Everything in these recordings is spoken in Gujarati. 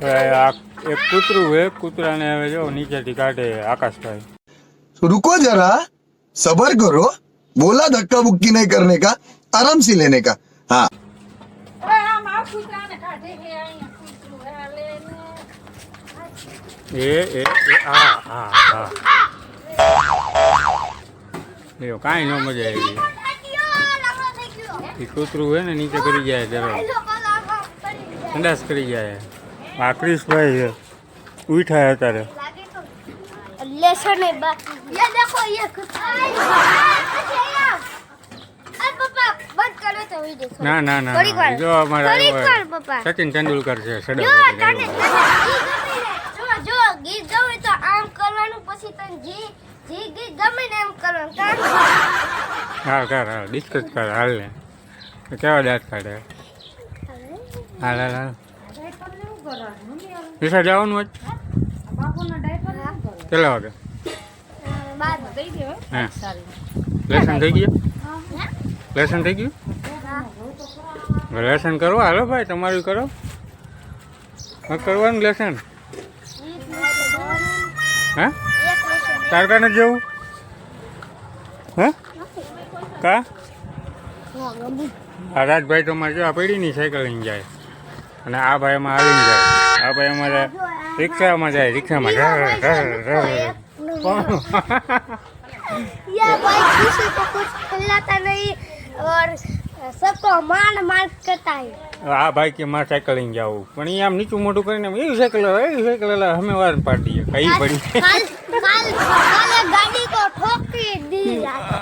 એક કૂતરું છે, કૂતરાને હવે જો નીચેથી કાઢે આકાશભાઈ. रुको जरा सबर करो बोला धक्का बुक्की नहीं करने का आराम से लेने का हाँ હા કાંઈ ન મજા આવી. એ કૂતરું હોય ને નીચે કરી જાય જરા સંડાસ કરી જાય. આ ક્રિશભાઈ છે ઉઠાય અત્યારે. लेसन है ये देखो ये पापा बंद करो तो वीडियो ના ના ના ના. જો અમારા पापा સચિન તેંડુલકર છે જો તને જો ગીત ગમે તો આમ કરવાનું પછી તને જી ગીત ગમે ને એમ કરવાનું હા કર હા ડિસ્કસ કર હાલ ને કેવા દાંત કાઢે. હાલ હાલ હાલ પૈસા જવાનું હોય કેટલા વાગે? બાદ હા લેસન થઈ ગયું? લેસન થઈ ગયું? લેસન કરો હાલો ભાઈ તમારું કરો. કરવાનું લેસન હા તાર કાને જવું હા કા? આ રાજભાઈ તો અમારે જો આ પડીની સાયકલ લઈને જાય અને આ ભાઈ એમાં આવીને જાય. આ ભાઈ અમારે રિક્ષામાં જાય. રિક્ષામાં ये भाई किसी को कुछ खिलाता नहीं और सबको मान मान करता है. આ ભાઈ કે મારે સાયકલ લઈને જવું પણ એ આમ નીચું મોટું કરીને એવી સાયકલ અમે વાર પાડી દઈએ કઈ પડી. कल एक गाड़ी को ठोक दिया था.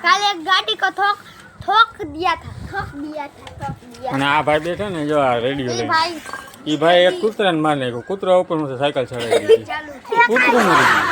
कल एक गाड़ी को ठोक दिया था. અને આ ભાઈ બેઠા ને જો આ રેડિયો લઈને भाई એ ભાઈ એક કૂતરાને માર નાખ્યો. કૂતરા ઉપર સાયકલ ચડાવી દીધી. કૂતરું મરી ગયું.